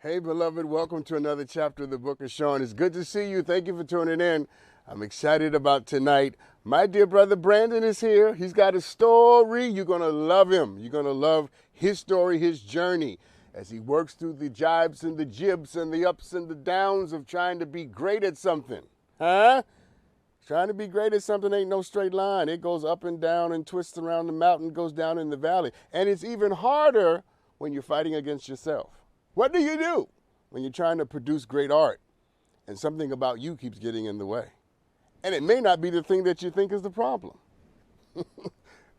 Hey, beloved, welcome to another chapter of the book of Sean. It's good to see you. Thank you for tuning in. I'm excited about tonight. My dear brother Brandon is here. He's got a story. You're going to love him. You're going to love his story, his journey, as he works through the jibes and the jibs and the ups and the downs of trying to be great at something. Huh? Trying to be great at something ain't no straight line. It goes up and down and twists around the mountain, goes down in the valley. And it's even harder when you're fighting against yourself. What do you do when you're trying to produce great art and something about you keeps getting in the way? And it may not be the thing that you think is the problem.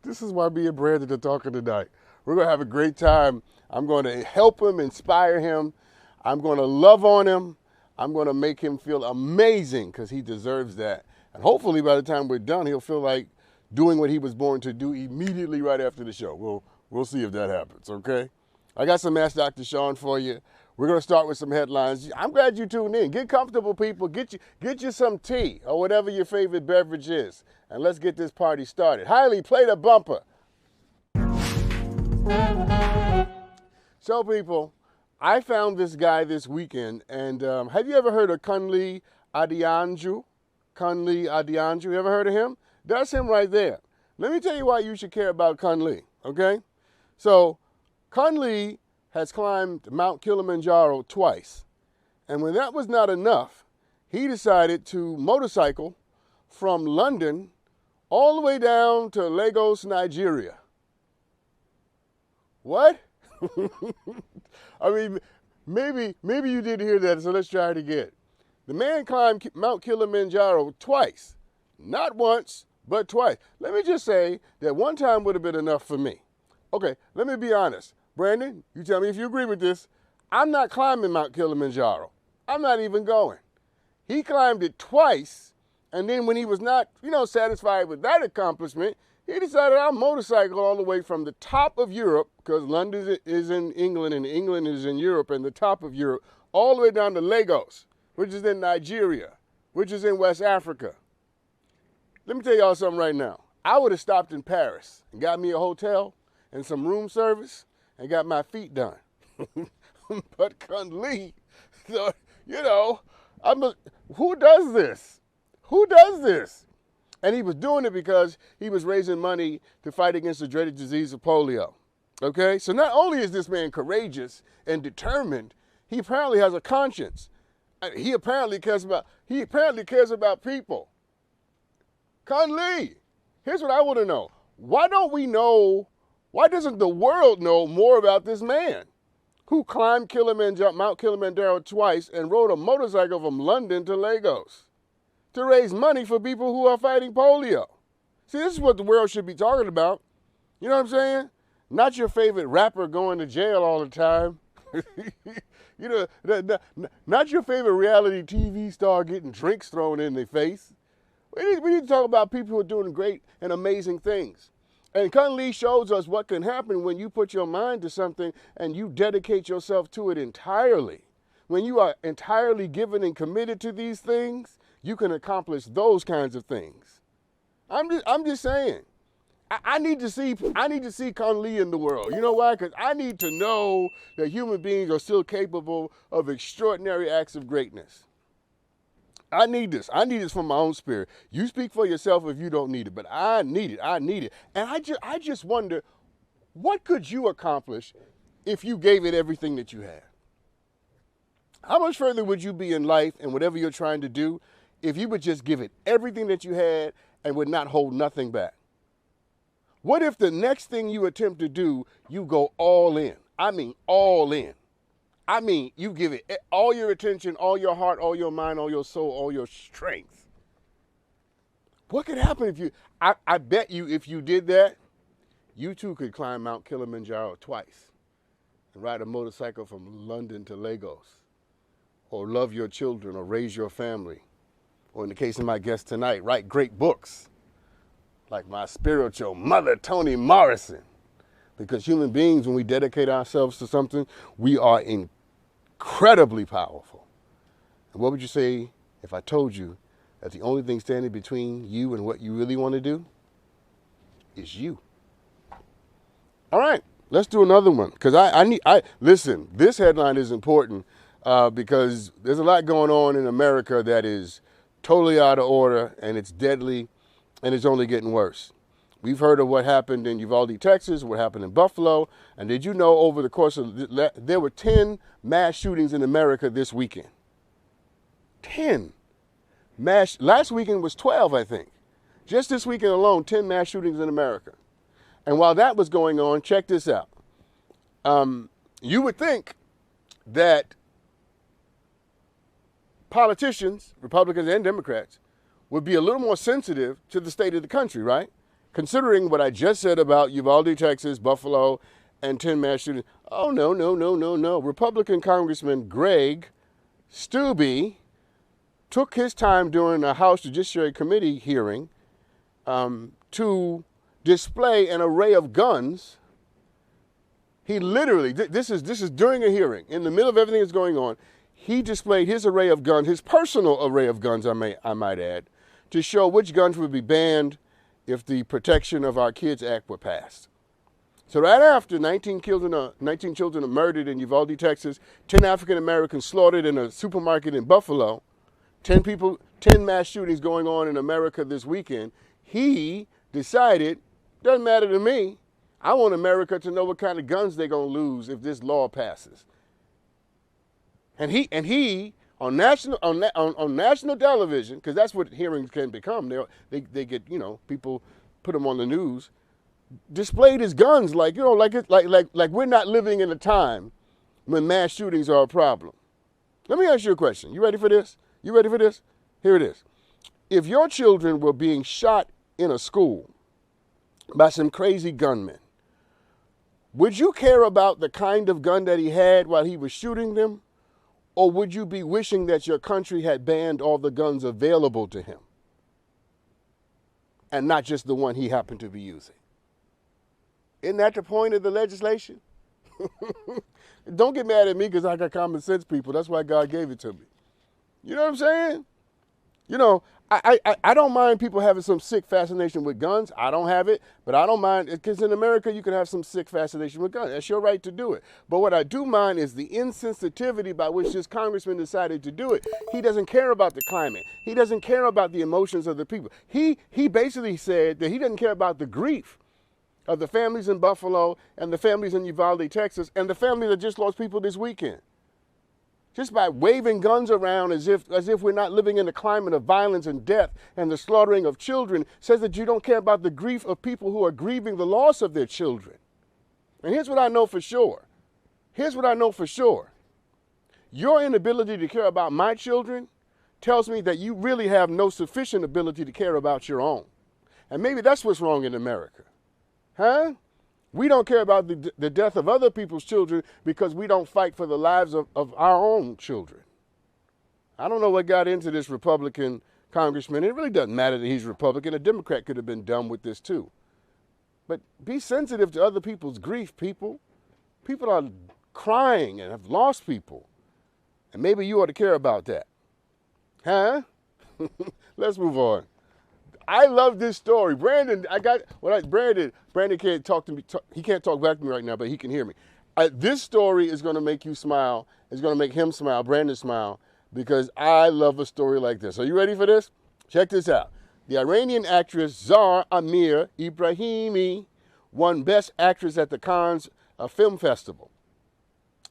This is why me and Brandon are talking tonight. We're going to have a great time. I'm going to help him, inspire him. I'm going to love on him. I'm going to make him feel amazing because he deserves that. And hopefully by the time we're done, he'll feel like doing what he was born to do immediately right after the show. We'll see if that happens, okay? I got some Ask Dr. Sean for you. We're going to start with some headlines. I'm glad you tuned in. Get comfortable, people. Get you some tea or whatever your favorite beverage is. And let's get this party started. Hailey, play the bumper. So, people, I found this guy this weekend. And have you ever heard of Kunle Adeyinju? Kunle Adeyinju. You ever heard of him? That's him right there. Let me tell you why you should care about Kunle, okay? So, Kunle has climbed Mount Kilimanjaro twice. And when that was not enough, he decided to motorcycle from London all the way down to Lagos, Nigeria. What? I mean, maybe you didn't hear that, so let's try it again. The man climbed Mount Kilimanjaro twice. Not once, but twice. Let me just say that one time would have been enough for me. Okay, let me be honest. Brandon, you tell me if you agree with this. I'm not climbing Mount Kilimanjaro. I'm not even going. He climbed it twice, and then when he was not, satisfied with that accomplishment, he decided I'll motorcycle all the way from the top of Europe, because London is in England and England is in Europe, and the top of Europe, all the way down to Lagos, which is in Nigeria, which is in West Africa. Let me tell y'all something right now. I would have stopped in Paris and got me a hotel and some room service and got my feet done. But Kunle, who does this? Who does this? And he was doing it because he was raising money to fight against the dreaded disease of polio. Okay? So not only is this man courageous and determined, he apparently has a conscience. He apparently cares about people. Kunle, here's what I want to know. Why doesn't the world know more about this man who climbed Mount Kilimanjaro twice and rode a motorcycle from London to Lagos to raise money for people who are fighting polio? See, this is what the world should be talking about. You know what I'm saying? Not your favorite rapper going to jail all the time. Not your favorite reality TV star getting drinks thrown in their face. We need to talk about people who are doing great and amazing things. And Kunle shows us what can happen when you put your mind to something and you dedicate yourself to it entirely. When you are entirely given and committed to these things, you can accomplish those kinds of things. I'm just saying. I need to see Kunle in the world. You know why? Because I need to know that human beings are still capable of extraordinary acts of greatness. I need this. I need this for my own spirit. You speak for yourself if you don't need it, but I need it. I need it. And I just wonder, what could you accomplish if you gave it everything that you had? How much further would you be in life and whatever you're trying to do if you would just give it everything that you had and would not hold nothing back? What if the next thing you attempt to do, you go all in? I mean, all in. I mean, you give it all your attention, all your heart, all your mind, all your soul, all your strength. What could happen if I bet you if you did that, you too could climb Mount Kilimanjaro twice and ride a motorcycle from London to Lagos, or love your children, or raise your family, or in the case of my guest tonight, write great books like my spiritual mother, Toni Morrison. Because human beings, when we dedicate ourselves to something, we are incredibly powerful. And what would you say if I told you that the only thing standing between you and what you really want to do is you? All right, Let's do another one because I listen. This headline is important because there's a lot going on in America that is totally out of order and it's deadly, and it's only getting worse. We've heard of what happened in Uvalde, Texas, what happened in Buffalo, and did you know over the course of there were 10 mass shootings in America this weekend? 10 mass. Last weekend was 12, I think. Just this weekend alone, 10 mass shootings in America. And while that was going on, check this out. You would think that politicians, Republicans and Democrats, would be a little more sensitive to the state of the country, right? Considering what I just said about Uvalde, Texas, Buffalo, and 10 mass shootings. Oh, no, no, no, no, no. Republican Congressman Greg Steube took his time during a House Judiciary Committee hearing to display an array of guns. He literally, this is during a hearing, in the middle of everything that's going on, he displayed his array of guns, his personal array of guns, I might add, to show which guns would be banned if the Protection of Our Kids Act were passed. So right after 19 children are murdered in Uvalde, Texas, 10 African Americans slaughtered in a supermarket in Buffalo, 10 mass shootings going on in America this weekend, he decided, doesn't matter to me, I want America to know what kind of guns they're going to lose if this law passes. And he on national television, because that's what hearings can become. They get, people put them on the news, displayed his guns like we're not living in a time when mass shootings are a problem. Let me ask you a question. You ready for this? You ready for this? Here it is. If your children were being shot in a school by some crazy gunman, would you care about the kind of gun that he had while he was shooting them? Or would you be wishing that your country had banned all the guns available to him and not just the one he happened to be using? Isn't that the point of the legislation? Don't get mad at me because I got common sense, people. That's why God gave it to me. You know what I'm saying? I don't mind people having some sick fascination with guns. I don't have it, but I don't mind, because in America you can have some sick fascination with guns. That's your right to do it. But what I do mind is the insensitivity by which this congressman decided to do it. He doesn't care about the climate. He doesn't care about the emotions of the people. He basically said that he doesn't care about the grief of the families in Buffalo and the families in Uvalde, Texas, and the families that just lost people this weekend. Just by waving guns around as if we're not living in a climate of violence and death and the slaughtering of children, says that you don't care about the grief of people who are grieving the loss of their children. And here's what I know for sure. Here's what I know for sure. Your inability to care about my children tells me that you really have no sufficient ability to care about your own. And maybe that's what's wrong in America. Huh? We don't care about the death of other people's children because we don't fight for the lives of our own children. I don't know what got into this Republican congressman. It really doesn't matter that he's Republican. A Democrat could have been done with this too. But be sensitive to other people's grief, people. People are crying and have lost people. And maybe you ought to care about that. Huh? Let's move on. I love this story. Brandon can't talk to me. He can't talk back to me right now, but he can hear me. This story is going to make you smile. It's going to make him smile, Brandon smile, because I love a story like this. Are you ready for this? Check this out. The Iranian actress Zahra Amir Ibrahimi won Best Actress at the Cannes Film Festival.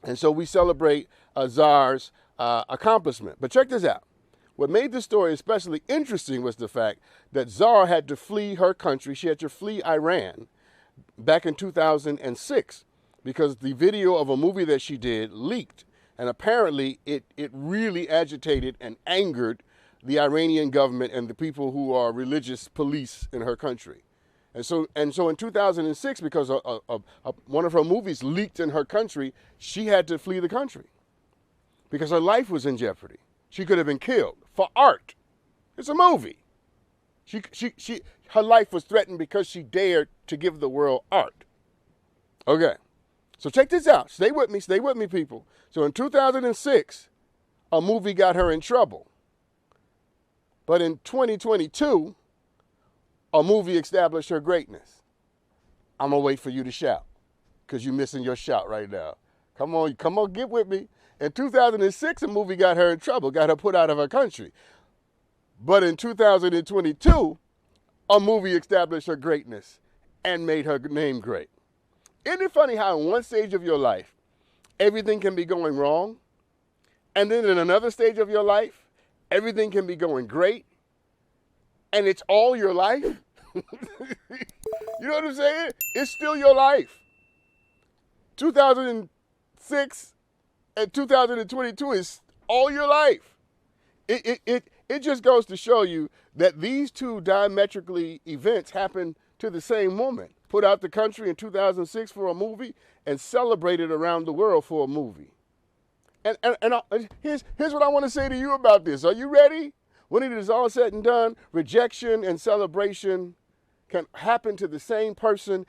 And so we celebrate Zahra's accomplishment. But check this out. What made this story especially interesting was the fact that Zahra had to flee her country. She had to flee Iran back in 2006 because the video of a movie that she did leaked. And apparently it really agitated and angered the Iranian government and the people who are religious police in her country. And so in 2006, because one of her movies leaked in her country, she had to flee the country because her life was in jeopardy. She could have been killed for art. It's a movie. Her life was threatened because she dared to give the world art. Okay, so check this out. Stay with me, people. So in 2006, a movie got her in trouble. But in 2022, a movie established her greatness. I'm going to wait for you to shout. because you're missing your shot right now. Come on, get with me. In 2006, a movie got her in trouble, got her put out of her country. But in 2022, a movie established her greatness and made her name great. Isn't it funny how in one stage of your life, everything can be going wrong, and then in another stage of your life, everything can be going great, and it's all your life? You know what I'm saying? It's still your life. 2006 and 2022 is all your life. It just goes to show you that these two diametrically events happen to the same moment. Put out the country in 2006 for a movie and celebrated around the world for a movie. And here's what I want to say to you about this. Are you ready? When it is all said and done, rejection and celebration can happen to the same person,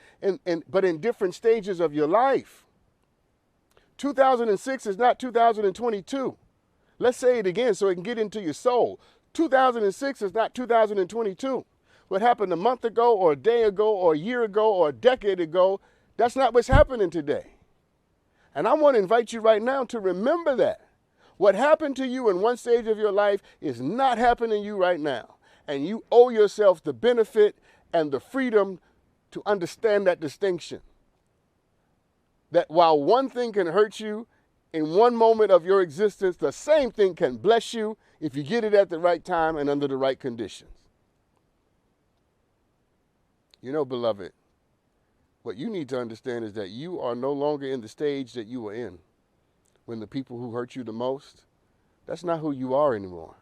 but in different stages of your life. 2006 is not 2022. Let's say it again so it can get into your soul. 2006 is not 2022. What happened a month ago or a day ago or a year ago or a decade ago, that's not what's happening today. And I want to invite you right now to remember that. What happened to you in one stage of your life is not happening to you right now. And you owe yourself the benefit and the freedom to understand that distinction. That while one thing can hurt you in one moment of your existence, the same thing can bless you if you get it at the right time and under the right conditions. You know, beloved, what you need to understand is that you are no longer in the stage that you were in when the people who hurt you the most, that's not who you are anymore.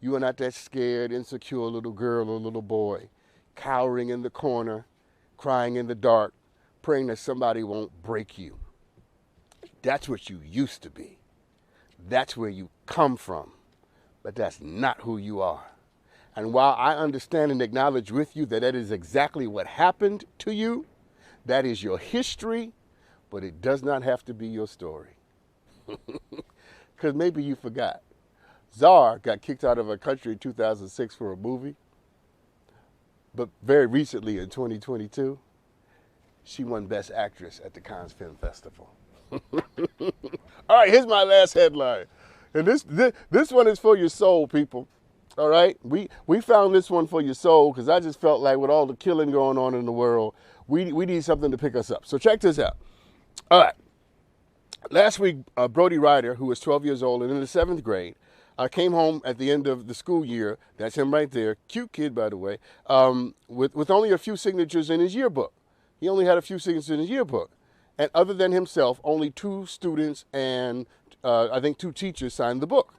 You are not that scared, insecure little girl or little boy, cowering in the corner, crying in the dark, praying that somebody won't break you. That's what you used to be. That's where you come from. But that's not who you are. And while I understand and acknowledge with you that that is exactly what happened to you, that is your history, but it does not have to be your story. Because maybe you forgot. Czar got kicked out of her country in 2006 for a movie. But very recently in 2022, she won Best Actress at the Cannes Film Festival. All right, here's my last headline. And this one is for your soul, people. All right? We found this one for your soul because I just felt like with all the killing going on in the world, we need something to pick us up. So check this out. All right. Last week, Brody Ryder, who was 12 years old and in the 7th grade, came home at the end of the school year. That's him right there. Cute kid, by the way, with only a few signatures in his yearbook. He only had a few signatures in his yearbook. And other than himself, only 2 students and I think 2 teachers signed the book.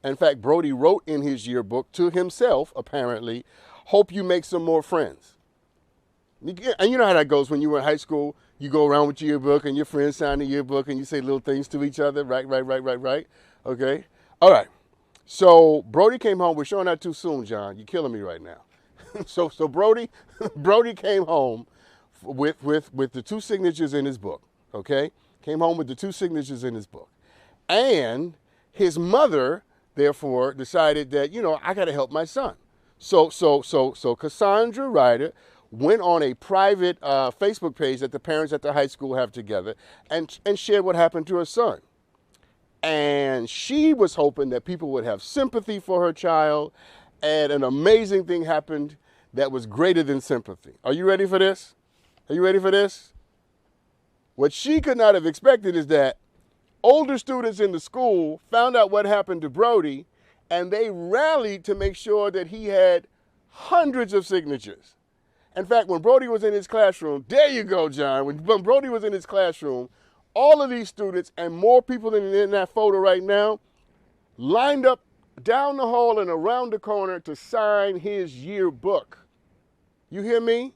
In fact, Brody wrote in his yearbook to himself, apparently, hope you make some more friends. And you know how that goes when you were in high school. You go around with your yearbook and your friends sign the yearbook and you say little things to each other. Right. Okay. All right. So Brody came home. We're showing that too soon, John. You're killing me right now. So Brody came home with the 2 signatures in his book. Okay. Came home with the 2 signatures in his book. And his mother, therefore, decided that, I got to help my son. So Cassandra Ryder went on a private Facebook page that the parents at the high school have together and shared what happened to her son. And she was hoping that people would have sympathy for her child, and an amazing thing happened that was greater than sympathy. Are you ready for this? Are you ready for this? What she could not have expected is that older students in the school found out what happened to Brody, and they rallied to make sure that he had hundreds of signatures. In fact, when Brody was in his classroom, there you go, John. When Brody was in his classroom, all of these students and more people in that photo right now lined up down the hall and around the corner to sign his yearbook. You hear me?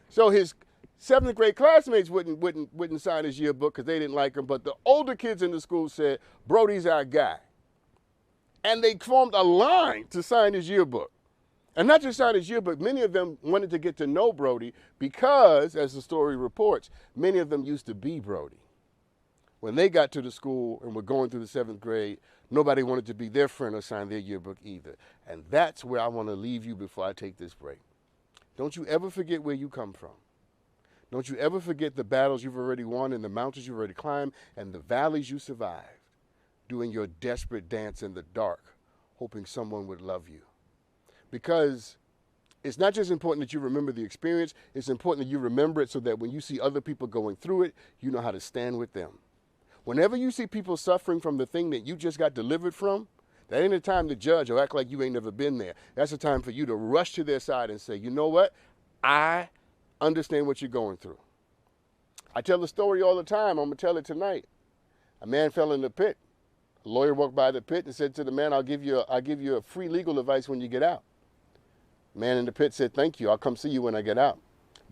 So his 7th grade classmates wouldn't sign his yearbook because they didn't like him, but the older kids in the school said, Brody's our guy. And they formed a line to sign his yearbook. And not just sign his yearbook, many of them wanted to get to know Brody because, as the story reports, many of them used to be Brody. When they got to the school and were going through the 7th grade, nobody wanted to be their friend or sign their yearbook either. And that's where I want to leave you before I take this break. Don't you ever forget where you come from. Don't you ever forget the battles you've already won and the mountains you've already climbed and the valleys you survived, doing your desperate dance in the dark, hoping someone would love you. Because it's not just important that you remember the experience, it's important that you remember it so that when you see other people going through it, you know how to stand with them. Whenever you see people suffering from the thing that you just got delivered from, that ain't a time to judge or act like you ain't never been there. That's a time for you to rush to their side and say, you know what? I understand what you're going through. I tell the story all the time. I'm going to tell it tonight. A man fell in the pit. A lawyer walked by the pit and said to the man, I'll give you a free legal advice when you get out. The man in the pit said, thank you. I'll come see you when I get out.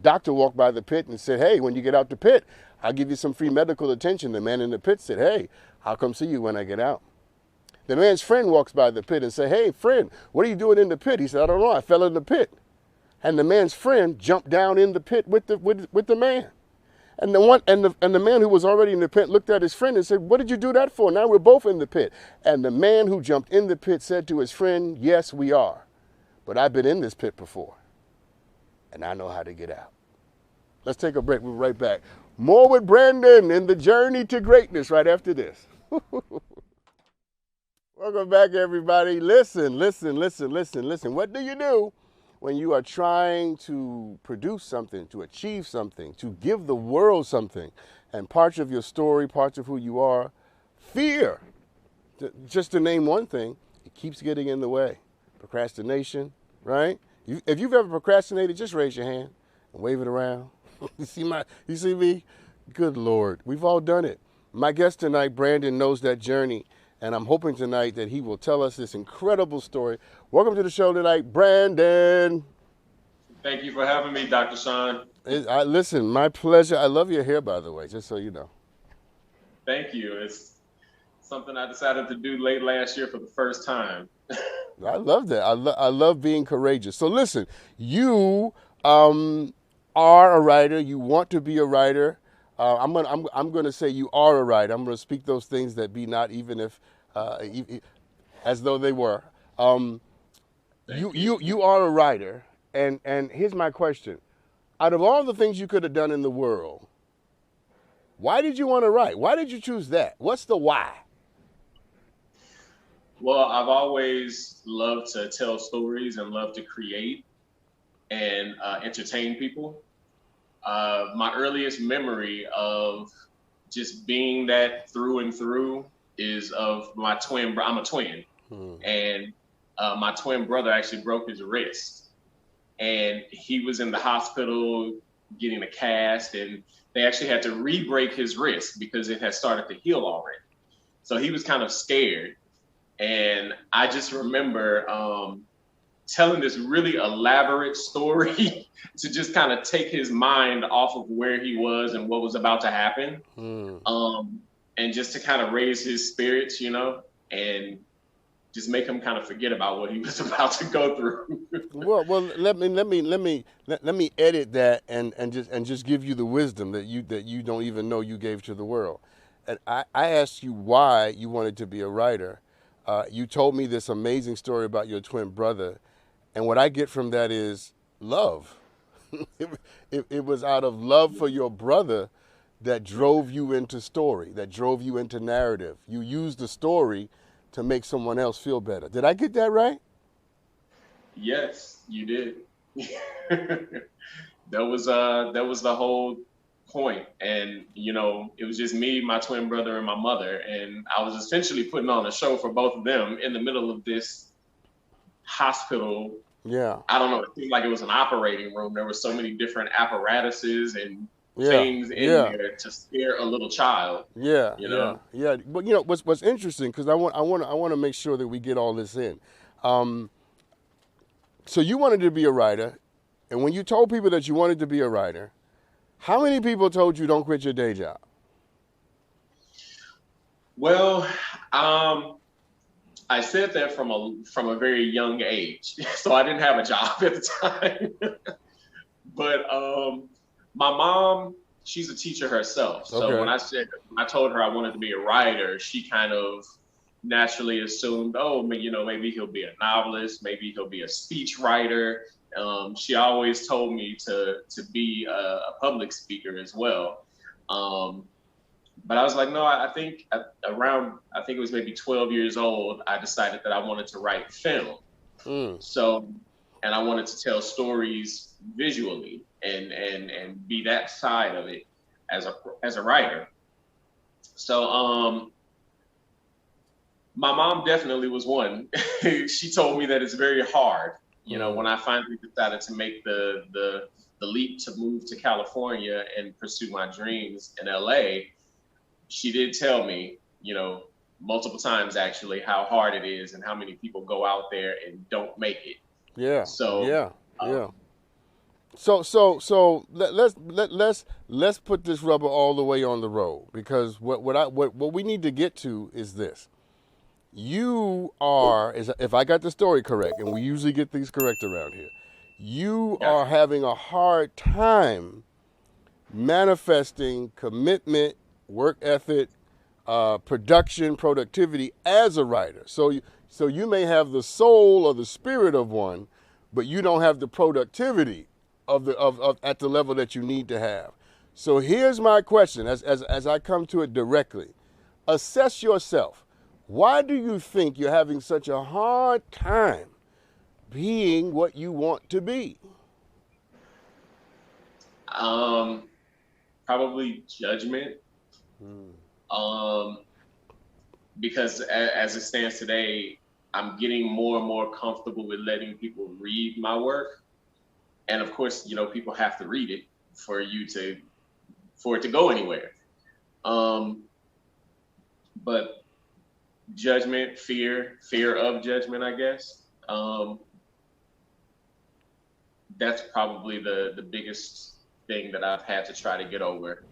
Doctor walked by the pit and said, hey, when you get out the pit, I'll give you some free medical attention. The man in the pit said, hey, I'll come see you when I get out. The man's friend walks by the pit and said, hey, friend, what are you doing in the pit? He said, I don't know. I fell in the pit. And the man's friend jumped down in the pit with the man. And the man who was already in the pit looked at his friend and said, what did you do that for? Now we're both in the pit. And the man who jumped in the pit said to his friend, yes, we are. But I've been in this pit before. And I know how to get out. Let's take a break. We'll be right back. More with Brandon in the journey to greatness right after this. Welcome back, everybody. Listen. What do you do when you are trying to produce something, to achieve something, to give the world something, and parts of your story, parts of who you are, fear, just to name one thing, it keeps getting in the way. Procrastination, right? If you've ever procrastinated, just raise your hand and wave it around. You see me? Good Lord. We've all done it. My guest tonight, Brandon, knows that journey, and I'm hoping tonight that he will tell us this incredible story. Welcome to the show tonight, Brandon. Thank you for having me, Dr. Sean. Listen, my pleasure. I love your hair, by the way, just so you know. Thank you. It's something I decided to do late last year for the first time. I love that. I love being courageous. So listen, you are a writer. You want to be a writer. I'm gonna say you are a writer. I'm gonna speak those things that be not, even if as though they were. You are a writer, and here's my question: out of all the things you could have done in the world, why did you want to write? Why did you choose that? What's the why? Well, I've always loved to tell stories and love to create and entertain people. My earliest memory of just being that through and through is of my twin. I'm a twin, and my twin brother actually broke his wrist, and he was in the hospital getting a cast, and they actually had to re-break his wrist because it had started to heal already. So he was kind of scared. And I just remember telling this really elaborate story to just kind of take his mind off of where he was and what was about to happen. And just to kind of raise his spirits, and just make him kind of forget about what he was about to go through. well, let me edit that and just give you the wisdom that you don't even know you gave to the world. And I asked you why you wanted to be a writer. You told me this amazing story about your twin brother, and what I get from that is love. It was out of love for your brother that drove you into story, that drove you into narrative. You used the story to make someone else feel better. Did I get that right? Yes, you did. That was the whole point. And it was just me, my twin brother, and my mother, and I was essentially putting on a show for both of them in the middle of this hospital. Yeah, I don't know, it seemed like it was an operating room. There were so many different apparatuses and things in there to scare a little child. Yeah. But what's interesting, because I want to make sure that we get all this in. So you wanted to be a writer, and when you told people that you wanted to be a writer, how many people told you don't quit your day job? Well, I said that from a very young age, so I didn't have a job at the time. But my mom, she's a teacher herself. So Okay. when I told her I wanted to be a writer, she kind of naturally assumed, maybe he'll be a novelist, maybe he'll be a speech writer. She always told me to be a public speaker as well. But I was like, no, I think around, I think it was maybe 12 years old, I decided that I wanted to write film. So, and I wanted to tell stories visually and be that side of it as a writer. So, my mom definitely was one. She told me that it's very hard. You know, when I finally decided to make the leap to move to California and pursue my dreams in LA, she did tell me, you know, multiple times actually, how hard it is and how many people go out there and don't make it. Yeah. So yeah. So let's put this rubber all the way on the road, because what we need to get to is this. You are, if I got the story correct, and we usually get these correct around here, you are having a hard time manifesting commitment, work ethic, production, productivity as a writer. So you may have the soul or the spirit of one, but you don't have the productivity of at the level that you need to have. So here's my question, as I come to it directly. Assess yourself. Why do you think you're having such a hard time being what you want to be? Probably judgment. Because as it stands today, I'm getting more and more comfortable with letting people read my work. And of course, you know, people have to read it for it to go anywhere. But judgment, fear of judgment, I guess. That's probably the biggest thing that I've had to try to get over.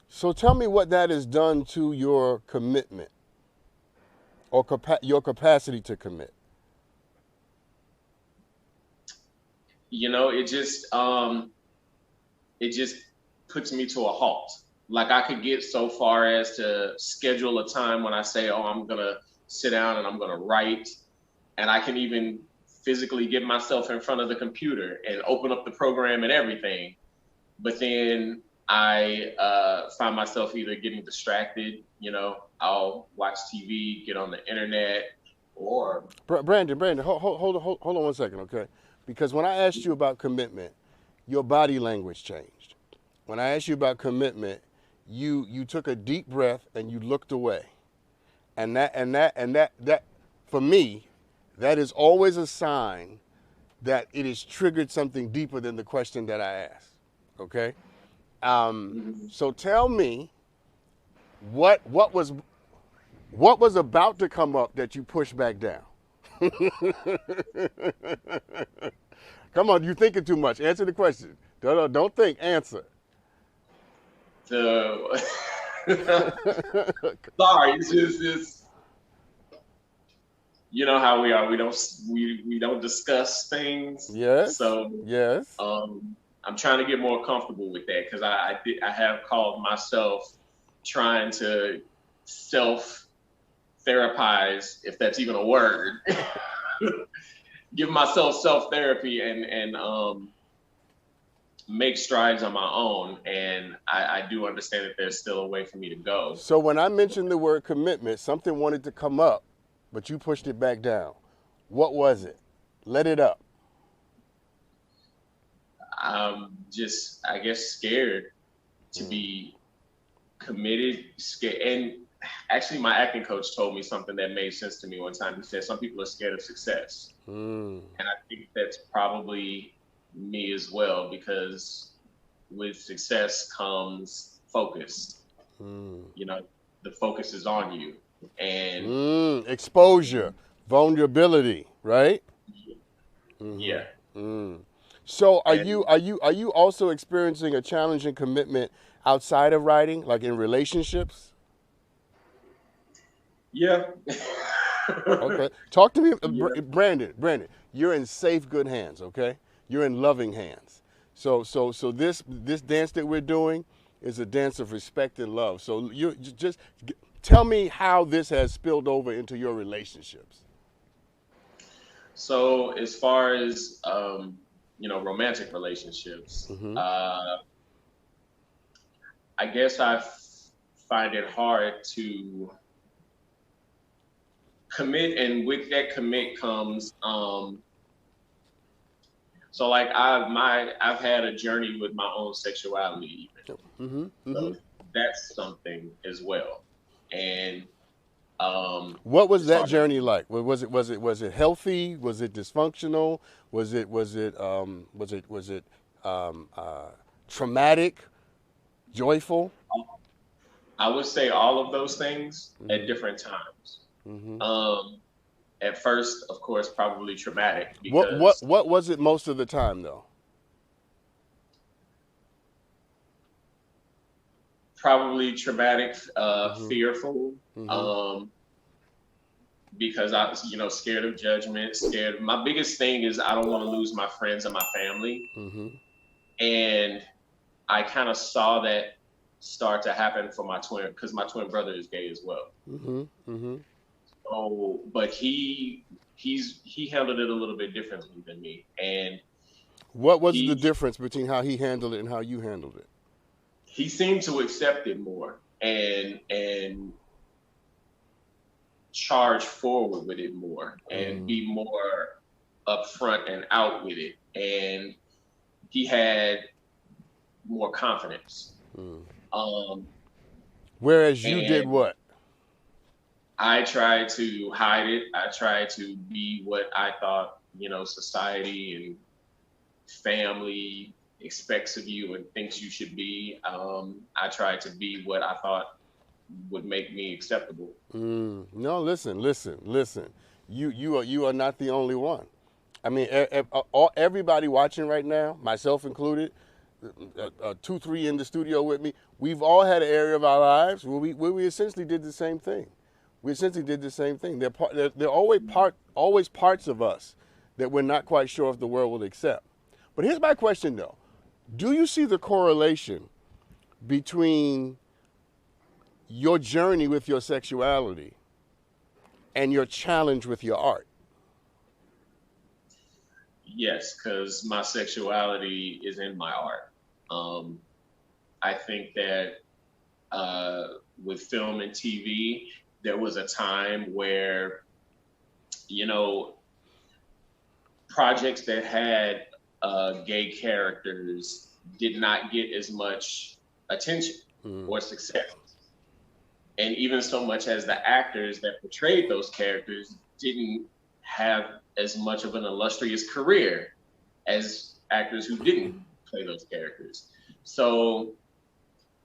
So tell me what that has done to your commitment or your capacity to commit. You know, it just puts me to a halt. Like, I could get so far as to schedule a time when I say, oh, I'm gonna sit down and I'm gonna write, and I can even physically get myself in front of the computer and open up the program and everything. But then I find myself either getting distracted, you know, I'll watch TV, get on the internet, or Brandon, hold on 1 second, okay? Because when I asked you about commitment, your body language changed. When I asked you about commitment, you took a deep breath and you looked away. And that for me, that is always a sign that it has triggered something deeper than the question that I asked. Okay? So tell me what was about to come up that you pushed back down? Come on, you're thinking too much. Answer the question. Don't think, answer. Sorry, it's just you know how we are. We don't discuss things. Yes. So yes. I'm trying to get more comfortable with that, because I have called myself trying to self-therapize, if that's even a word. Give myself self-therapy and make strides on my own, and I do understand that there's still a way for me to go. So when I mentioned the word commitment, something wanted to come up, but you pushed it back down. What was it? Let it up. I'm just, I guess, scared to be committed, scared. And actually, my acting coach told me something that made sense to me one time. He said, some people are scared of success. And I think that's probably me as well, because with success comes focus. You know, the focus is on you, and exposure, vulnerability, right? Yeah. So are you also experiencing a challenge in commitment outside of writing, like in relationships? Yeah. Okay. Talk to me, Brandon. You're in safe, good hands. Okay. You're in loving hands. So this dance that we're doing is a dance of respect and love. So you just tell me how this has spilled over into your relationships. So as far as romantic relationships, Mm-hmm. I guess find it hard to commit, and with that commit comes so like I've had a journey with my own sexuality even. Mm-hmm. Mm-hmm. So that's something as well. And What was as that far as journey like? Was it healthy? Was it dysfunctional? Was it traumatic? Joyful? I would say all of those things at Mm-hmm. different times. Mm-hmm. At first, of course, probably traumatic What what because what was it most of the time though? probably traumatic, Mm-hmm. fearful, Mm-hmm. um, because I was, scared of judgment, scared. My biggest thing is I don't want to lose my friends and my family. Mm-hmm. And I kind of saw that start to happen for my twin, because my twin brother is gay as well. Mm-hmm. Mm-hmm. Oh, but he handled it a little bit differently than me, and What was the he difference between how he handled it and how you handled it? he seemed to accept it more and charge forward with it more and Mm. be more upfront and out with it, and he had more confidence. Mm. Um, Whereas you did and what? I tried to hide it. I tried to be what I thought, society and family expects of you and thinks you should be. I tried to be what I thought would make me acceptable. No, listen. You are not the only one. I mean, everybody watching right now, myself included, 2, 3 in the studio with me, we've all had an area of our lives where we essentially did the same thing. We essentially did the same thing. There are always parts of us that we're not quite sure if the world will accept. But here's my question though: do you see the correlation between your journey with your sexuality and your challenge with your art? Yes, because my sexuality is in my art. Um, I think that with film and TV, there was a time where, you know, projects that had gay characters did not get as much attention Mm. or success. And even so much as the actors that portrayed those characters didn't have as much of an illustrious career as actors who didn't play those characters. So,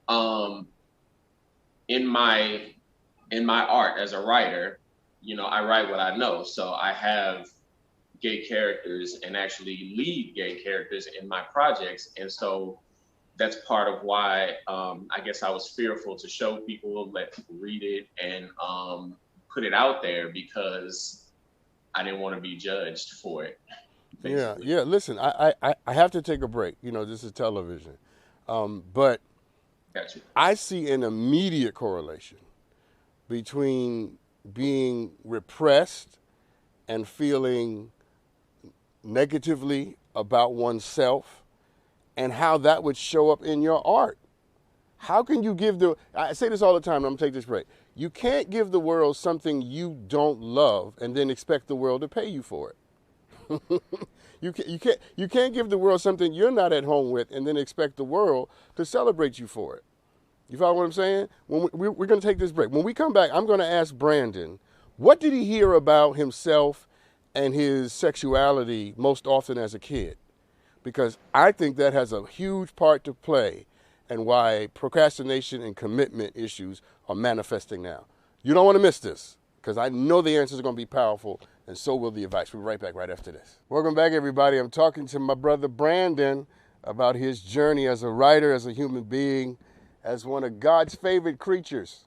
um, in my art as a writer, I write what I know. So I have gay characters and actually lead gay characters in my projects, and so that's part of why I guess I was fearful to show people, let people read it, and put it out there because I didn't want to be judged for it, Yeah, basically. yeah. Listen, I have to take a break. This is television, but Gotcha. I see an immediate correlation between being repressed and feeling negatively about oneself and how that would show up in your art. How can you give I say this all the time, and I'm gonna take this break. You can't give the world something you don't love and then expect the world to pay you for it. You can't give the world something you're not at home with and then expect the world to celebrate you for it. You follow what I'm saying? When we're going to take this break. When we come back, I'm going to ask Brandon, what did he hear about himself and his sexuality most often as a kid? Because I think that has a huge part to play in why procrastination and commitment issues are manifesting now. You don't want to miss this, because I know the answers are going to be powerful, and so will the advice. We'll be right back right after this. Welcome back, everybody. I'm talking to my brother Brandon about his journey as a writer, as a human being, as one of God's favorite creatures.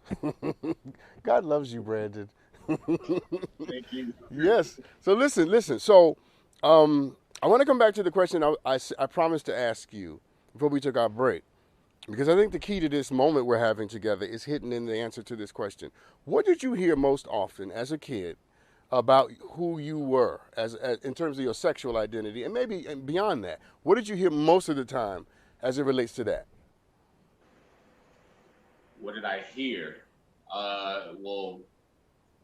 God loves you, Brandon. Thank you. Yes. So listen. So I want to come back to the question I promised to ask you before we took our break, because I think the key to this moment we're having together is hidden in the answer to this question. What did you hear most often as a kid about who you were as in terms of your sexual identity, and maybe and beyond that? What did you hear most of the time as it relates to that? What did I hear? Well,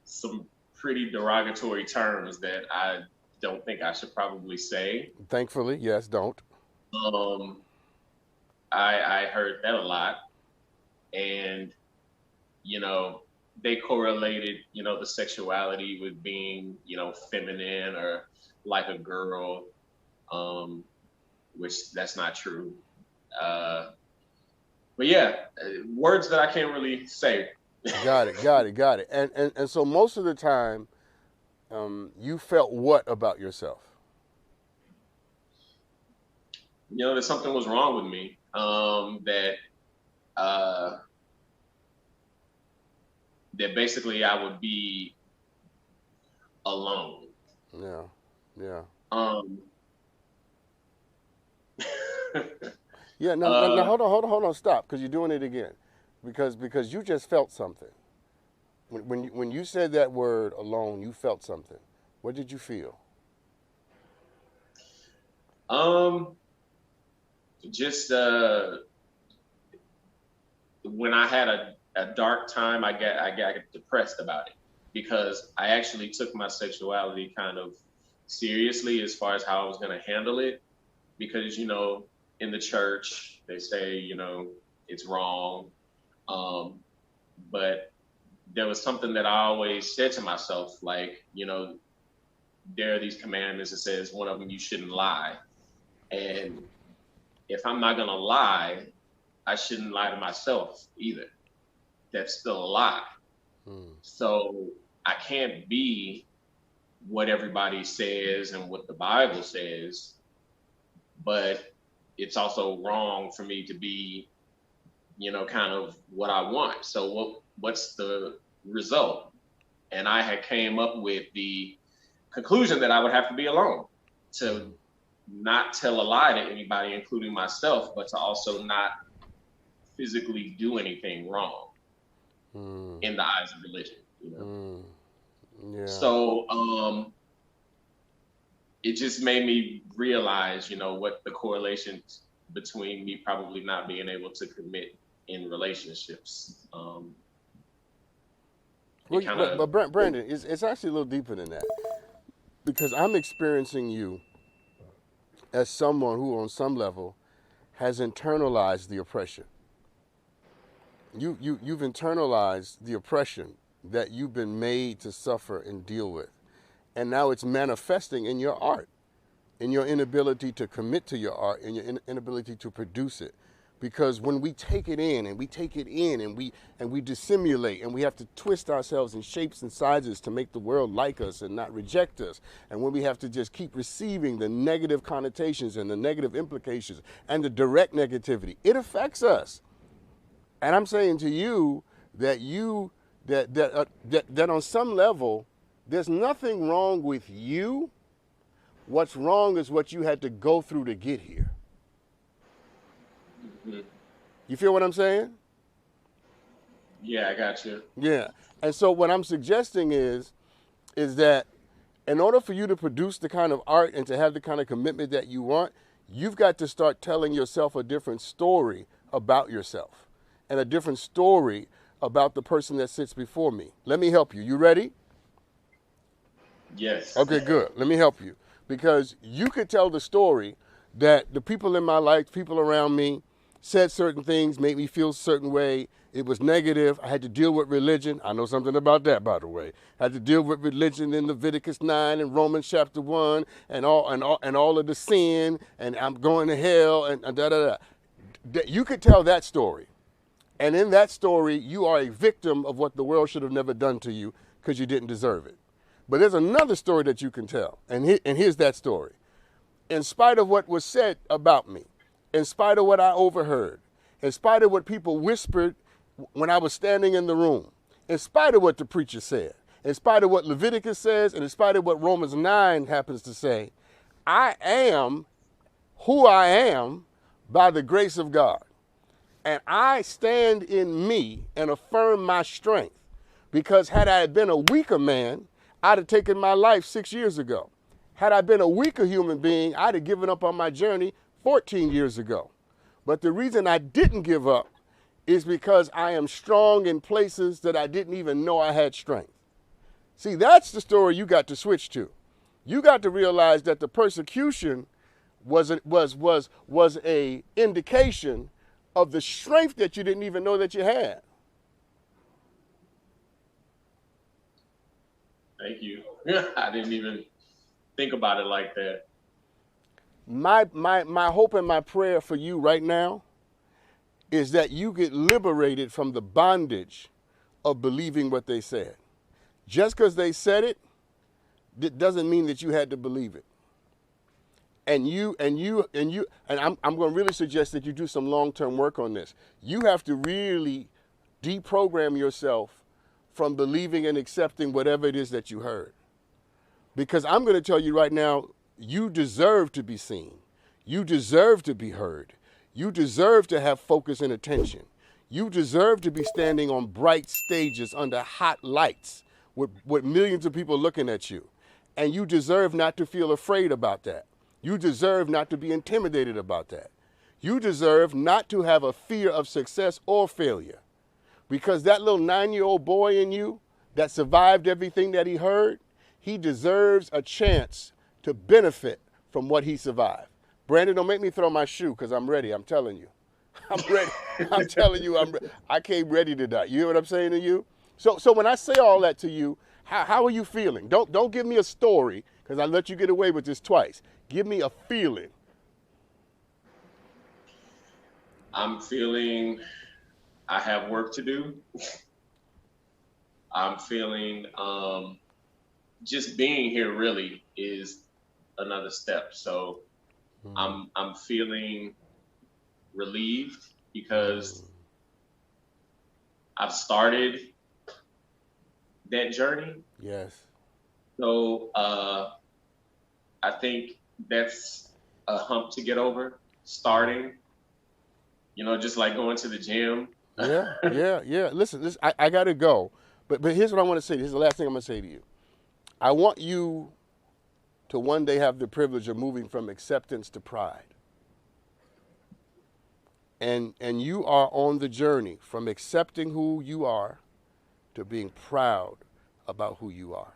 some pretty derogatory terms that I don't think I should probably say. Thankfully, yes, don't. Um, I heard that a lot, and you know, they correlated, the sexuality with being, feminine or like a girl, um, which that's not true. Uh, but yeah, words that I can't really say. Got it, got it, got it. And so most of the time, you felt what about yourself? That something was wrong with me. Uh, that basically I would be alone. Yeah, yeah. Um, Yeah, no, hold on, stop, because you're doing it again, because you just felt something. When you said that word alone, you felt something. What did you feel? um, just when I had a dark time, I got depressed about it because I actually took my sexuality kind of seriously as far as how I was going to handle it. Because in the church they say it's wrong, um, but there was something that I always said to myself, like there are these commandments that says one of them you shouldn't lie, and if I'm not going to lie, I shouldn't lie to myself either. That's still a lie. So I can't be what everybody says and what the Bible says, but it's also wrong for me to be, kind of what I want. So what's the result? And I had came up with the conclusion that I would have to be alone to not tell a lie to anybody, including myself, but to also not physically do anything wrong in the eyes of religion. Yeah. So it just made me realize, what the correlation between me probably not being able to commit in relationships. But Brandon, it's actually a little deeper than that, because I'm experiencing you as someone who, on some level, has internalized the oppression. You've internalized the oppression that you've been made to suffer and deal with. And now it's manifesting in your art, in your inability to commit to your art, in your inability to produce it. Because when we take it in and we take it in and we dissimulate and we have to twist ourselves in shapes and sizes to make the world like us and not reject us, and when we have to just keep receiving the negative connotations and the negative implications and the direct negativity, it affects us. And I'm saying to you that that on some level, there's nothing wrong with you. What's wrong is what you had to go through to get here. Mm-hmm. You feel what I'm saying? Yeah, I got you. Yeah. And so what I'm suggesting is that in order for you to produce the kind of art and to have the kind of commitment that you want, you've got to start telling yourself a different story about yourself and a different story about the person that sits before me. Let me help you. You ready? Yes. Okay, good. Let me help you. Because you could tell the story that the people in my life, people around me, said certain things, made me feel a certain way. It was negative. I had to deal with religion. I know something about that, by the way. I had to deal with religion in Leviticus 9 and Romans chapter 1 and all of the sin, and I'm going to hell and da-da-da. You could tell that story. And in that story, you are a victim of what the world should have never done to you because you didn't deserve it. But there's another story that you can tell, and here's that story. In spite of what was said about me, in spite of what I overheard, in spite of what people whispered when I was standing in the room, in spite of what the preacher said, in spite of what Leviticus says, and in spite of what Romans 9 happens to say, I am who I am by the grace of God. And I stand in me and affirm my strength. Because had I been a weaker man, I'd have taken my life 6 years ago. Had I been a weaker human being, I'd have given up on my journey 14 years ago. But the reason I didn't give up is because I am strong in places that I didn't even know I had strength. See, that's the story you got to switch to. You got to realize that the persecution was a indication of the strength that you didn't even know that you had. Thank you. I didn't even think about it like that. My hope and my prayer for you right now is that you get liberated from the bondage of believing what they said. Just because they said it doesn't mean that you had to believe it. And I'm going to really suggest that you do some long-term work on this. You have to really deprogram yourself from believing and accepting whatever it is that you heard. Because I'm going to tell you right now, you deserve to be seen. You deserve to be heard. You deserve to have focus and attention. You deserve to be standing on bright stages under hot lights with millions of people looking at you. And you deserve not to feel afraid about that. You deserve not to be intimidated about that. You deserve not to have a fear of success or failure. Because that little 9-year-old boy in you that survived everything that he heard, he deserves a chance to benefit from what he survived. Brandon, don't make me throw my shoe because I'm ready. I'm telling you. I'm ready. I'm telling you, I came ready to die. You hear what I'm saying to you? So when I say all that to you, how are you feeling? Don't give me a story because I let you get away with this twice. Give me a feeling. I'm feeling I have work to do. I'm feeling just being here really is another step. So I'm feeling relieved because I've started that journey. Yes. So I think that's a hump to get over, starting, just like going to the gym. Yeah. Listen, I got to go. But here's what I want to say. Here's the last thing I'm going to say to you. I want you to one day have the privilege of moving from acceptance to pride. And you are on the journey from accepting who you are to being proud about who you are.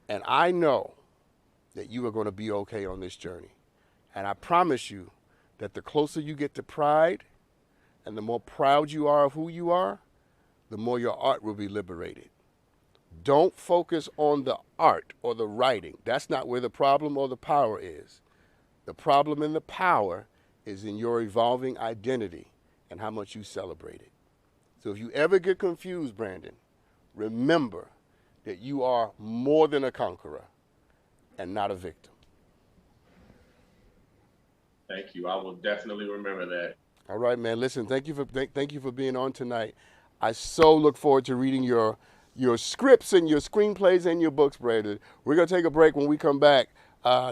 And I know that you are going to be okay on this journey. And I promise you that the closer you get to pride and the more proud you are of who you are, the more your art will be liberated. Don't focus on the art or the writing. That's not where the problem or the power is. The problem and the power is in your evolving identity and how much you celebrate it. So if you ever get confused, Brandon, remember that you are more than a conqueror and not a victim. Thank you. I will definitely remember that. All right, man. Listen, thank you for being on tonight. I so look forward to reading your scripts and your screenplays and your books, Brandon. We're going to take a break. When we come back,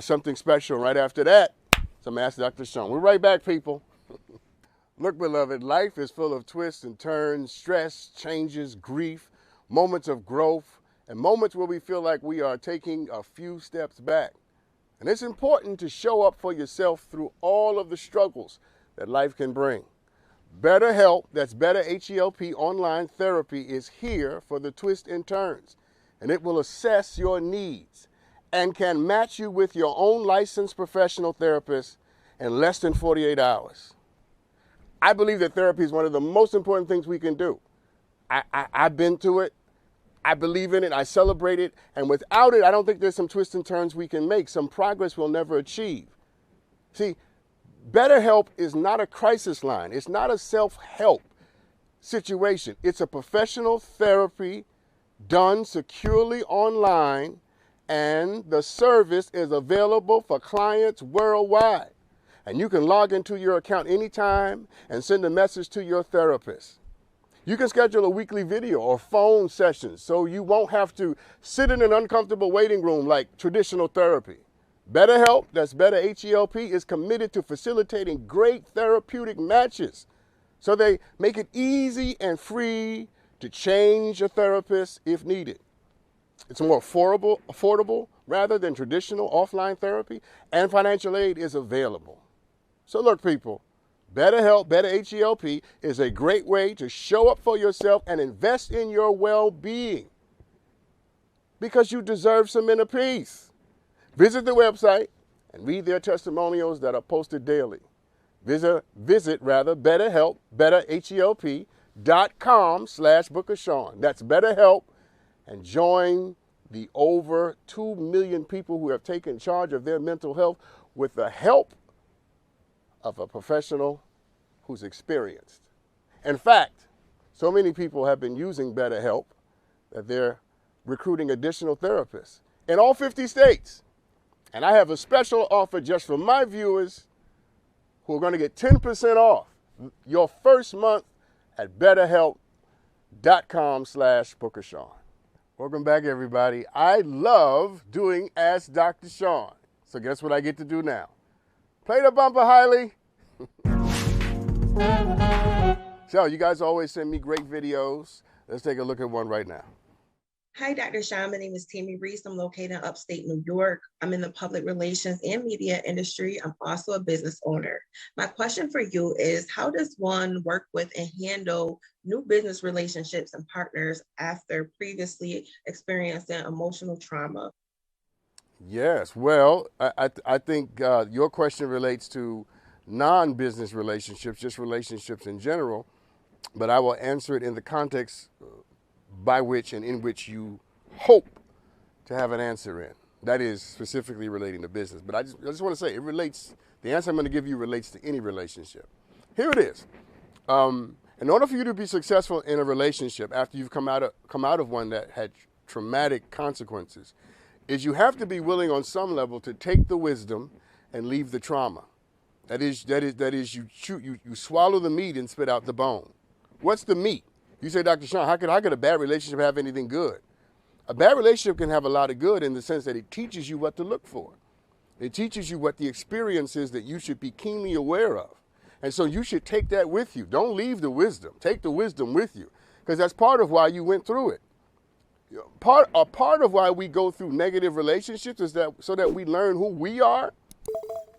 something special. Right after that, some Ask Dr. Sean. We're right back, people. Look, beloved, life is full of twists and turns, stress, changes, grief, moments of growth, and moments where we feel like we are taking a few steps back. And it's important to show up for yourself through all of the struggles that life can bring. BetterHelp, that's Better H-E-L-P online therapy, is here for the twists and turns. And it will assess your needs and can match you with your own licensed professional therapist in less than 48 hours. I believe that therapy is one of the most important things we can do. I've been to it. I believe in it. I celebrate it. And without it, I don't think there's some twists and turns we can make, some progress we'll never achieve. See, BetterHelp is not a crisis line. It's not a self-help situation. It's a professional therapy done securely online, and the service is available for clients worldwide. And you can log into your account anytime and send a message to your therapist. You can schedule a weekly video or phone sessions so you won't have to sit in an uncomfortable waiting room like traditional therapy. BetterHelp, that's Better H-E-L-P, is committed to facilitating great therapeutic matches. So they make it easy and free to change a therapist if needed. It's more affordable rather than traditional offline therapy, and financial aid is available. So look, people, BetterHelp, better H-E-L-P, is a great way to show up for yourself and invest in your well-being because you deserve some inner peace. Visit the website and read their testimonials that are posted daily. Visit BetterHelp, better HELP.com/Book of Sean. That's BetterHelp, and join the over 2 million people who have taken charge of their mental health with the help of a professional who's experienced. In fact, so many people have been using BetterHelp that they're recruiting additional therapists in all 50 states. And I have a special offer just for my viewers who are going to get 10% off your first month at betterhelp.com/Book of Sean. Welcome back, everybody. I love doing Ask Dr. Sean. So guess what I get to do now? Play the bumper, Hailey. So you guys always send me great videos. Let's take a look at one right now. Hi, Dr. Sean. My name is Tammy Reese. I'm located in upstate New York. I'm in the public relations and media industry. I'm also a business owner. My question for you is, how does one work with and handle new business relationships and partners after previously experiencing emotional trauma? Yes, well, I think your question relates to non-business relationships, just relationships in general, but I will answer it in the context by which and in which you hope to have an answer in. That is specifically relating to business. But I just want to say, the answer I'm going to give you relates to any relationship. Here it is. In order for you to be successful in a relationship after you've come out of one that had traumatic consequences, is you have to be willing on some level to take the wisdom and leave the trauma. That is you swallow the meat and spit out the bone. What's the meat? You say, Dr. Sean, how could a bad relationship have anything good? A bad relationship can have a lot of good in the sense that it teaches you what to look for. It teaches you what the experience is that you should be keenly aware of. And so you should take that with you. Don't leave the wisdom. Take the wisdom with you, because that's part of why you went through it. Part of why we go through negative relationships is that so that we learn who we are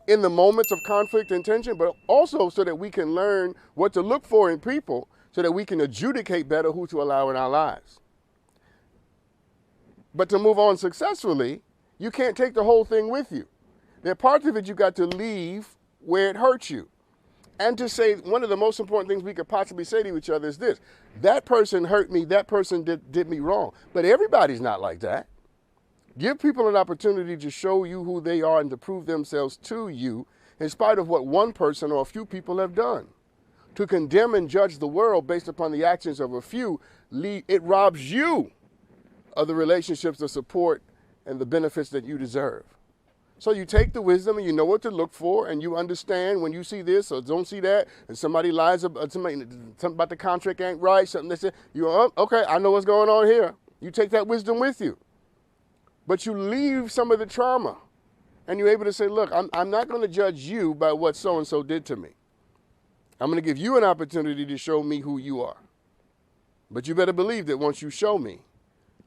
in the moments of conflict and tension, but also so that we can learn what to look for in people so that we can adjudicate better who to allow in our lives. But to move on successfully, you can't take the whole thing with you. There are parts of it you got to leave where it hurts you. And to say, one of the most important things we could possibly say to each other is this: that person hurt me, that person did me wrong. But everybody's not like that. Give people an opportunity to show you who they are and to prove themselves to you in spite of what one person or a few people have done. To condemn and judge the world based upon the actions of a few, it robs you of the relationships, the support, and the benefits that you deserve. So you take the wisdom and you know what to look for, and you understand when you see this or don't see that, and somebody lies about something about the contract ain't right, something that said, okay, I know what's going on here. You take that wisdom with you. But you leave some of the trauma, and you're able to say, look, I'm not going to judge you by what so-and-so did to me. I'm going to give you an opportunity to show me who you are. But you better believe that once you show me,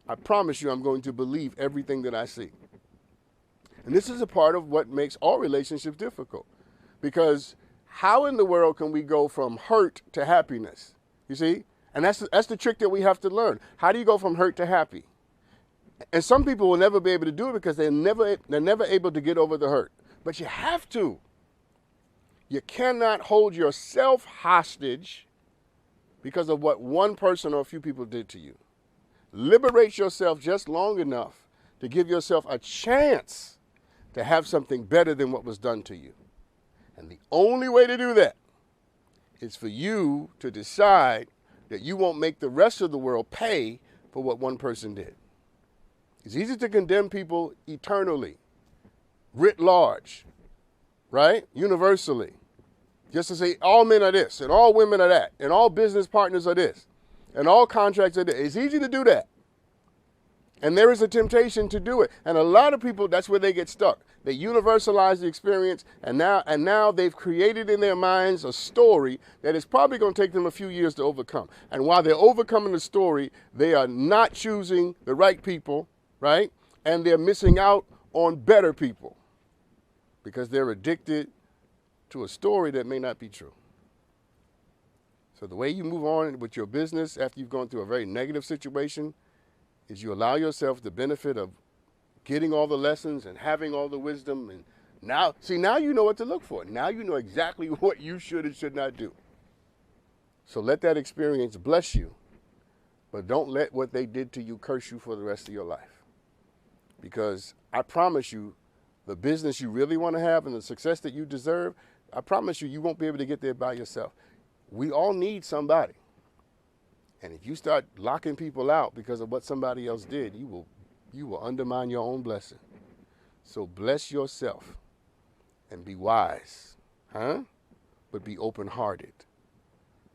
I promise you I'm going to believe everything that I see. And this is a part of what makes all relationships difficult. Because how in the world can we go from hurt to happiness? You see? And that's the trick that we have to learn. How do you go from hurt to happy? And some people will never be able to do it because they're never able to get over the hurt. But you have to. You cannot hold yourself hostage because of what one person or a few people did to you. Liberate yourself just long enough to give yourself a chance to have something better than what was done to you. And the only way to do that is for you to decide that you won't make the rest of the world pay for what one person did. It's easy to condemn people eternally, writ large, right? Universally. Just to say all men are this, and all women are that, and all business partners are this, and all contracts are this. It's easy to do that. And there is a temptation to do it. And a lot of people, that's where they get stuck. They universalize the experience, and now they've created in their minds a story that is probably going to take them a few years to overcome. And while they're overcoming the story, they are not choosing the right people, right? And they're missing out on better people because they're addicted to a story that may not be true. So the way you move on with your business after you've gone through a very negative situation is you allow yourself the benefit of getting all the lessons and having all the wisdom. And now you know what to look for. Now you know exactly what you should and should not do. So let that experience bless you, but don't let what they did to you curse you for the rest of your life. Because I promise you, the business you really want to have and the success that you deserve, I promise you, you won't be able to get there by yourself. We all need somebody. And if you start locking people out because of what somebody else did, you will undermine your own blessing. So bless yourself and be wise, but be open-hearted.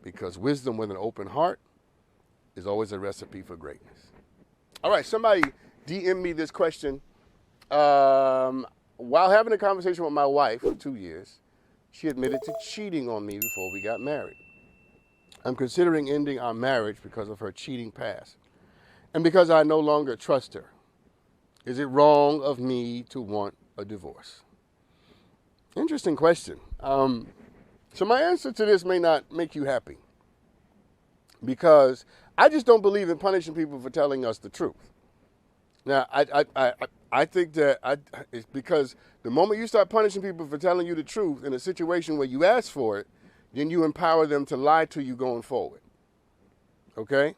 Because wisdom with an open heart is always a recipe for greatness. All right, somebody DM me this question. While having a conversation with my wife for 2 years, she admitted to cheating on me before we got married. I'm considering ending our marriage because of her cheating past and because I no longer trust her. Is it wrong of me to want a divorce? Interesting question. So my answer to this may not make you happy because I just don't believe in punishing people for telling us the truth. Now, I think that it's because the moment you start punishing people for telling you the truth in a situation where you ask for it, then you empower them to lie to you going forward. Okay?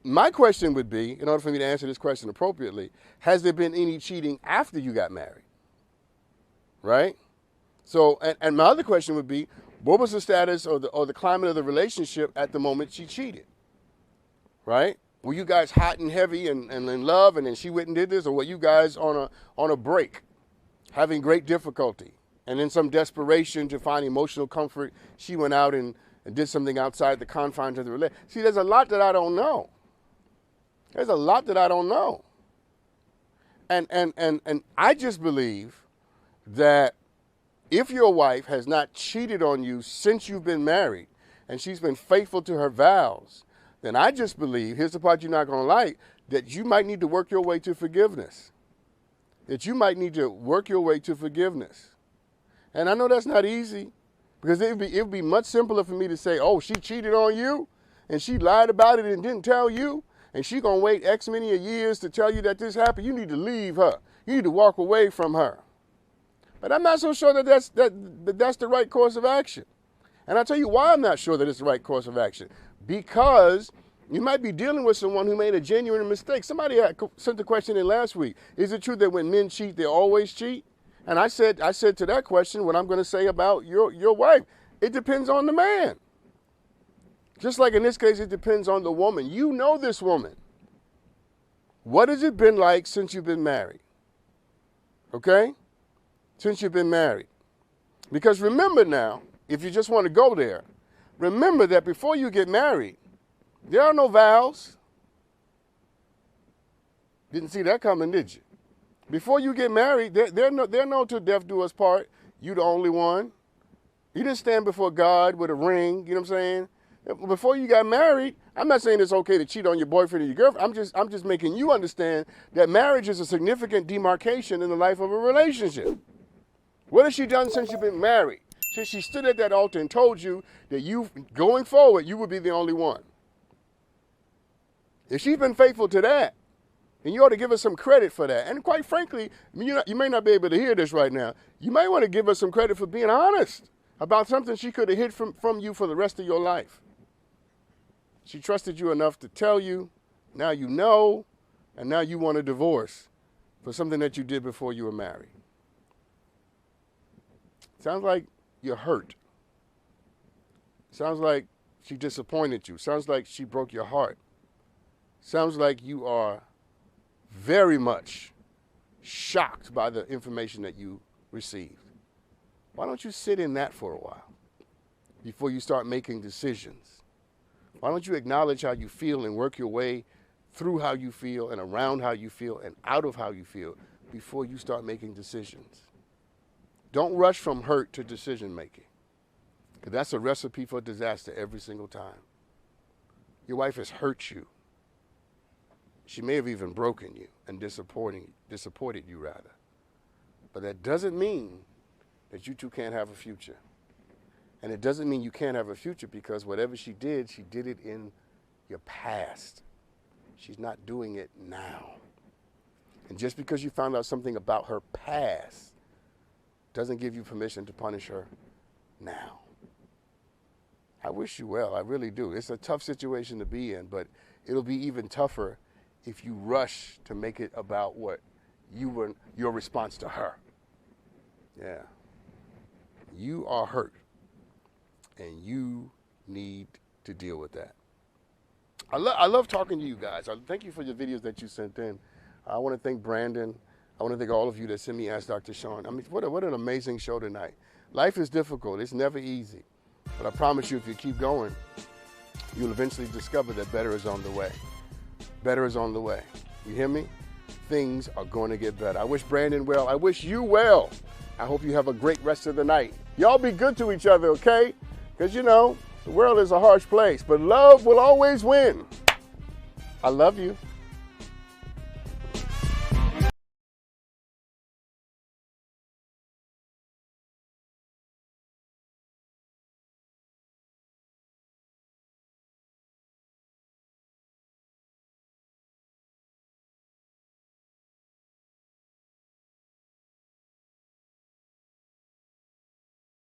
My question would be, in order for me to answer this question appropriately, has there been any cheating after you got married? Right? So, and my other question would be, what was the status or the climate of the relationship at the moment she cheated? Right? Were you guys hot and heavy and in love, and then she went and did this, or were you guys on a break, having great difficulty, and in some desperation to find emotional comfort, she went out and did something outside the confines of the relationship? See, there's a lot that I don't know. There's a lot that I don't know, and I just believe that if your wife has not cheated on you since you've been married, and she's been faithful to her vows, then I just believe, here's the part you're not going to like, that you might need to work your way to forgiveness. That you might need to work your way to forgiveness. And I know that's not easy, because it would be much simpler for me to say, oh, she cheated on you, and she lied about it and didn't tell you, and she going to wait X many of years to tell you that this happened. You need to leave her. You need to walk away from her. But I'm not so sure that that's the right course of action. And I'll tell you why I'm not sure that it's the right course of action. Because you might be dealing with someone who made a genuine mistake. Somebody sent the question in last week. Is it true that when men cheat, they always cheat? And I said to that question what I'm going to say about your wife. It depends on the man. Just like in this case, it depends on the woman. You know this woman. What has it been like since you've been married? Okay? Since you've been married. Because remember now, if you just want to go there, remember that before you get married, there are no vows. Didn't see that coming, did you? Before you get married, they're no till death do us part. You the only one. You didn't stand before God with a ring, you know what I'm saying? Before you got married, I'm not saying it's okay to cheat on your boyfriend or your girlfriend. I'm just making you understand that marriage is a significant demarcation in the life of a relationship. What has she done since you've been married? Since she stood at that altar and told you that you, going forward, you would be the only one. If she's been faithful to that, then you ought to give her some credit for that. And quite frankly, you may not be able to hear this right now. You might want to give her some credit for being honest about something she could have hid from you for the rest of your life. She trusted you enough to tell you. Now you know, and now you want a divorce for something that you did before you were married. Sounds like you're hurt. Sounds like she disappointed you. Sounds like she broke your heart. Sounds like you are very much shocked by the information that you received. Why don't you sit in that for a while before you start making decisions? Why don't you acknowledge how you feel and work your way through how you feel and around how you feel and out of how you feel before you start making decisions? Don't rush from hurt to decision making, because that's a recipe for disaster every single time. Your wife has hurt you. She may have even broken you and disappointed you rather. But that doesn't mean that you two can't have a future. And it doesn't mean you can't have a future because whatever she did it in your past. She's not doing it now. And just because you found out something about her past doesn't give you permission to punish her now. I wish you well, I really do. It's a tough situation to be in, but it'll be even tougher if you rush to make it about what your response to her. Yeah. You are hurt, and you need to deal with that. I love talking to you guys. Thank you for your videos that you sent in. I want to thank Brandon. I want to thank all of you that sent me Ask Dr. Sean. I mean, what an amazing show tonight. Life is difficult. It's never easy. But I promise you, if you keep going, you'll eventually discover that better is on the way. Better is on the way. You hear me? Things are going to get better. I wish Brandon well. I wish you well. I hope you have a great rest of the night. Y'all be good to each other, okay? Because, you know, the world is a harsh place, but love will always win. I love you.